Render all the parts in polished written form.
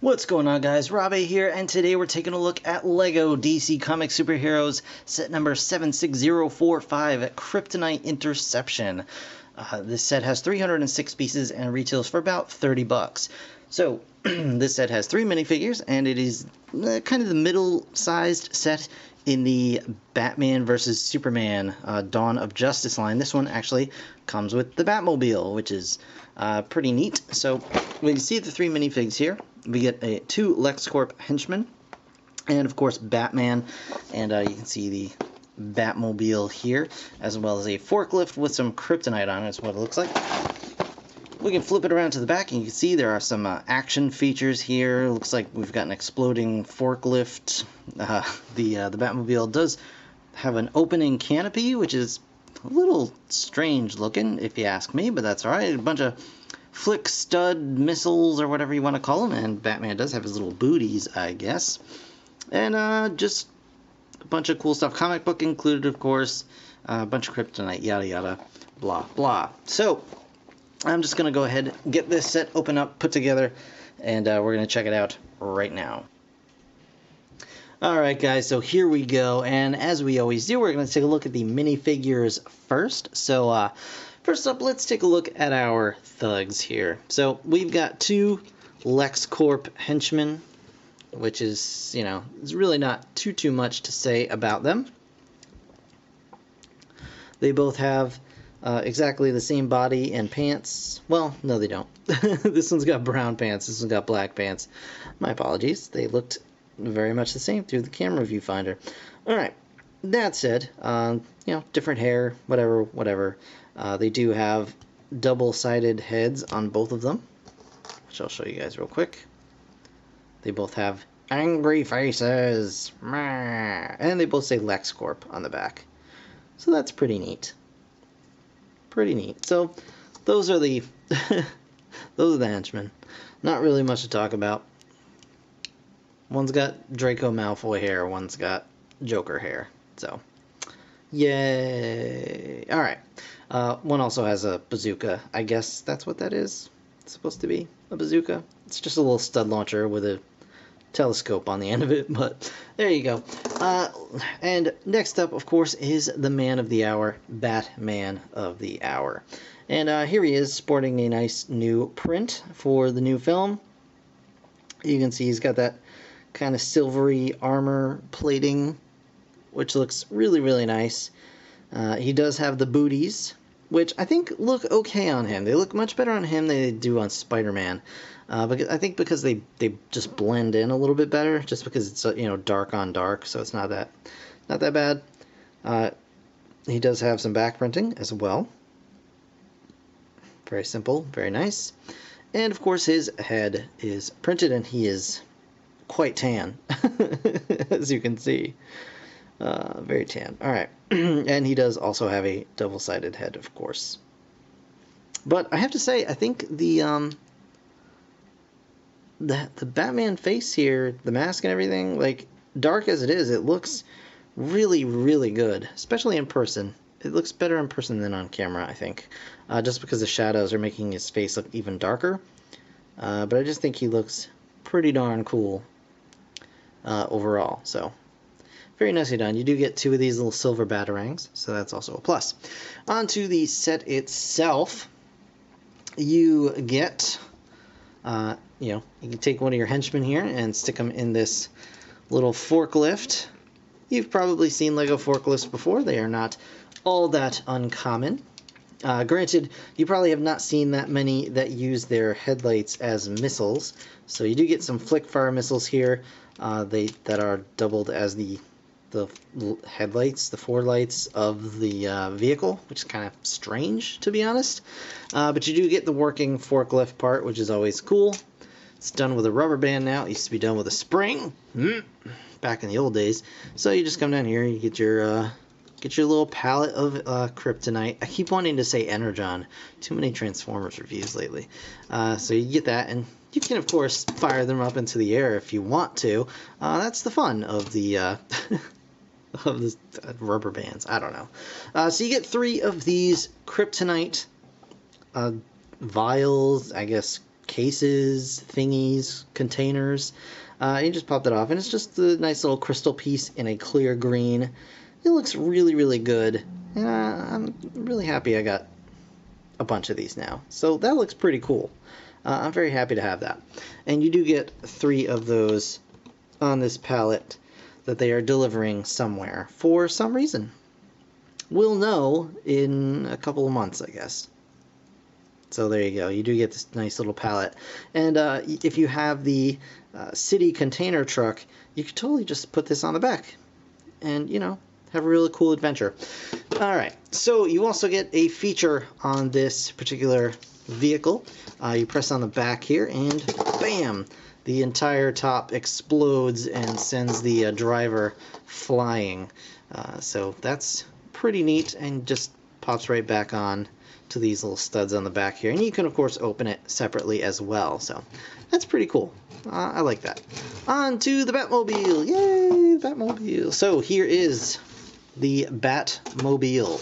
What's going on, guys? Rob A here, and today we're taking a look at LEGO DC Comic Superheroes set number 76045 at Kryptonite Interception. This set has 306 pieces and retails for about 30 bucks. So, this set has 3 minifigures, and it is kind of the middle-sized set in the Batman vs. Superman Dawn of Justice line. This one actually comes with the Batmobile, which is pretty neat. So, when you see the 3 minifigs here, we get 2 LexCorp henchmen, and of course Batman, and you can see the Batmobile here, as well as a forklift with some kryptonite on it, is what it looks like. We can flip it around to the back, and you can see there are some action features here. It looks like we've got an exploding forklift. The Batmobile does have an opening canopy, which is a little strange looking, if you ask me, but that's alright. A bunch of flick stud missiles, or whatever you want to call them, and Batman does have his little booties, I guess. And just a bunch of cool stuff. Comic book included, of course. A bunch of kryptonite, yada yada, blah blah. So I'm just gonna go ahead, get this set open up, put together, and we're gonna check it out right now. Alright guys, so here we go, and as we always do, we're going to take a look at the minifigures first. So first up, let's take a look at our thugs here. So we've got 2 LexCorp henchmen, which is, you know, there's really not too much to say about them. They both have exactly the same body and pants. Well, no they don't. This one's got brown pants, this one's got black pants. My apologies, they looked very much the same through the camera viewfinder. Alright, that said, you know, different hair, whatever. They do have double-sided heads on both of them, which I'll show you guys real quick. They both have angry faces, and they both say LexCorp on the back. So that's pretty neat. Pretty neat. So those are the those are the henchmen. Not really much to talk about. One's got Draco Malfoy hair, one's got Joker hair. So, yay! Alright. One also has a bazooka. I guess that's what that is. It's supposed to be a bazooka. It's just a little stud launcher with a telescope on the end of it, but there you go. And next up, of course, is the man of the hour, Batman of the hour. And here he is, sporting a nice new print for the new film. You can see he's got that kind of silvery armor plating, which looks really nice. He does have the booties, which I think look okay on him. They look much better on him than they do on Spider-Man. I think because they just blend in a little bit better, just because it's, you know, dark on dark, so it's not that bad. He does have some back printing as well. Very simple, very nice. And of course his head is printed, and he is quite tan, as you can see. Very tan. Alright. And he does also have a double-sided head, of course. But I have to say, I think the Batman face here, the mask and everything, like, dark as it is, it looks really good, especially in person. It looks better in person than on camera, I think, just because the shadows are making his face look even darker. But I just think he looks pretty darn cool overall. So very nicely done. You do get 2 of these little silver batarangs, so that's also a plus. On to the set itself. You get, you know, you can take one of your henchmen here and stick them in this little forklift. You've probably seen LEGO forklifts before. They are not all that uncommon. Granted, you probably have not seen that many that use their headlights as missiles. So you do get some flick fire missiles here that are doubled as the headlights, the forelights of the vehicle, which is kind of strange, to be honest. But you do get the working forklift part, which is always cool. It's done with a rubber band now. It used to be done with a spring back in the old days. So you just come down here, you get your little pallet of kryptonite. I keep wanting to say Energon. Too many Transformers reviews lately. So you get that, and you can, of course, fire them up into the air if you want to. That's the fun of the of the rubber bands. I don't know. So you get 3 of these kryptonite vials, I guess cases, thingies, containers. You just pop that off, and it's just a nice little crystal piece in a clear green. It looks really, really good. And I'm really happy I got a bunch of these now. So that looks pretty cool. I'm very happy to have that. And you do get 3 of those on this pallet that they are delivering somewhere for some reason. We'll know in a couple of months, I guess. So there you go. You do get this nice little pallet. And if you have the city container truck, you could totally just put this on the back and, you know, have a really cool adventure. All right, so you also get a feature on this particular vehicle. You press on the back here and bam, the entire top explodes and sends the driver flying. So that's pretty neat, and just pops right back on to these little studs on the back here. And you can of course open it separately as well, so that's pretty cool. I like that. On to the Batmobile. Yay, Batmobile. So here is the Batmobile.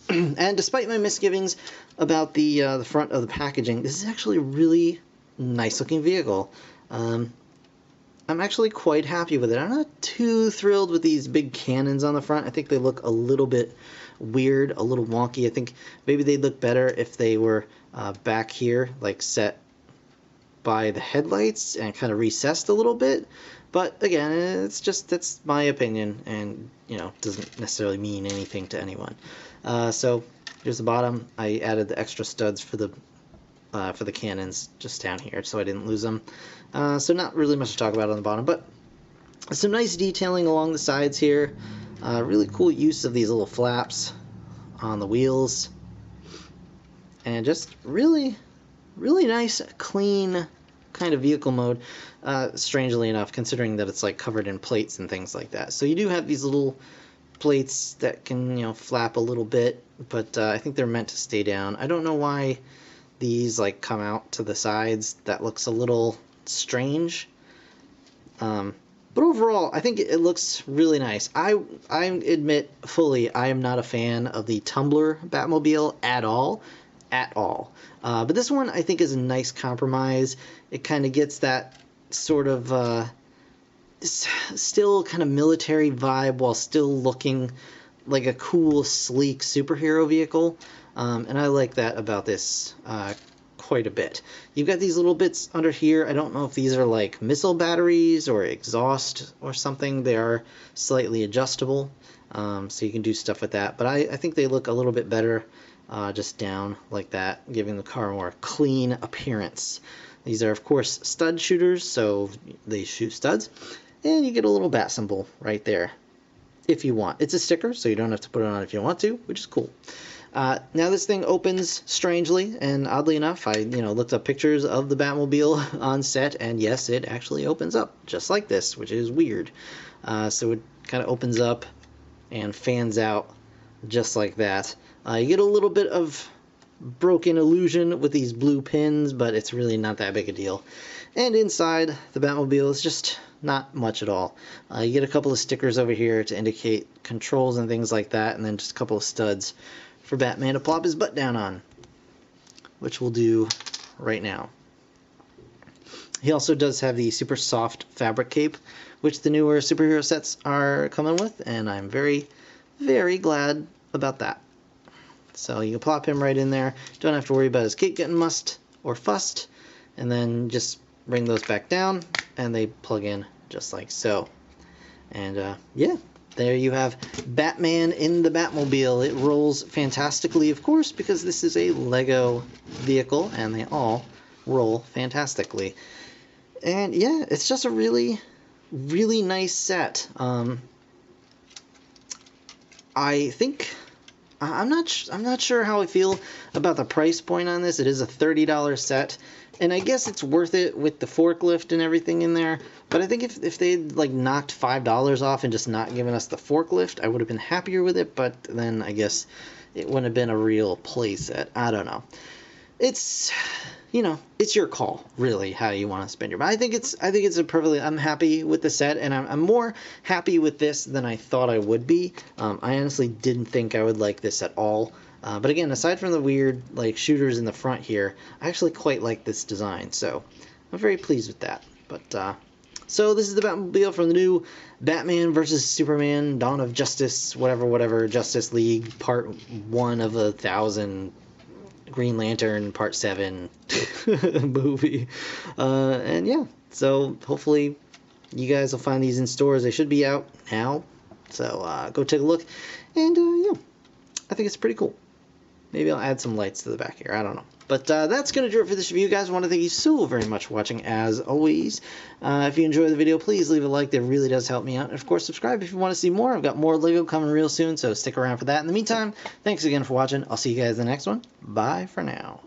And despite my misgivings about the front of the packaging, this is actually a really nice looking vehicle. I'm actually quite happy with it. I'm not too thrilled with these big cannons on the front. I think they look a little bit weird, a little wonky. I think maybe they'd look better if they were back here, like set by the headlights and kind of recessed a little bit. But again, it's just, that's my opinion, and you know, doesn't necessarily mean anything to anyone. So here's the bottom. I added the extra studs for the cannons just down here, so I didn't lose them. So not really much to talk about on the bottom, but some nice detailing along the sides here. Really cool use of these little flaps on the wheels, and just really nice, clean kind of vehicle mode. Strangely enough, considering that it's like covered in plates and things like that. So you do have these little plates that can, you know, flap a little bit, but I think they're meant to stay down. I don't know why these like come out to the sides. That looks a little strange. But overall, I think it looks really nice. I admit fully I am not a fan of the Tumbler Batmobile at all. But this one I think is a nice compromise. It kind of gets that sort of still kind of military vibe while still looking like a cool, sleek superhero vehicle. And I like that about this quite a bit. You've got these little bits under here. I don't know if these are like missile batteries or exhaust or something. They are slightly adjustable, so you can do stuff with that. But I think they look a little bit better just down like that, giving the car a more clean appearance. These are, of course, stud shooters, so they shoot studs. And you get a little bat symbol right there if you want. It's a sticker, so you don't have to put it on if you want to, which is cool. Now this thing opens strangely, and oddly enough, I looked up pictures of the Batmobile on set, and yes, it actually opens up just like this, which is weird. So it kind of opens up and fans out just like that. You get a little bit of broken illusion with these blue pins, but it's really not that big a deal. And inside the Batmobile is just not much at all. You get a couple of stickers over here to indicate controls and things like that, and then just a couple of studs for Batman to plop his butt down on, which we'll do right now. He also does have the super soft fabric cape, which the newer superhero sets are coming with, and I'm very, very glad about that. So you can plop him right in there. Don't have to worry about his cape getting mussed or fussed, and then just bring those back down, and they plug in just like so. And yeah, there you have Batman in the Batmobile. It rolls fantastically, of course, because this is a Lego vehicle, and they all roll fantastically. And yeah, it's just a really, really nice set. I think I'm not sure how I feel about the price point on this. It is a $30 set, and I guess it's worth it with the forklift and everything in there. But I think if they'd like knocked $5 off and just not given us the forklift, I would have been happier with it. But then I guess it wouldn't have been a real play set. I don't know. It's, it's your call, really, how you want to spend your money. I think it's a perfectly. I'm happy with the set, and I'm more happy with this than I thought I would be. I honestly didn't think I would like this at all. But again, aside from the weird like shooters in the front here, I actually quite like this design, so I'm very pleased with that. But so this is the Batmobile from the new Batman vs. Superman Dawn of Justice, whatever, Justice League Part 1 of 1,000 Green Lantern Part 7 movie. And yeah, so hopefully you guys will find these in stores. They should be out now, so go take a look. And yeah, I think it's pretty cool. Maybe I'll add some lights to the back here. I don't know. But that's going to do it for this review, guys. I want to thank you so very much for watching, as always. If you enjoyed the video, please leave a like. That really does help me out. And, of course, subscribe if you want to see more. I've got more LEGO coming real soon, so stick around for that. In the meantime, thanks again for watching. I'll see you guys in the next one. Bye for now.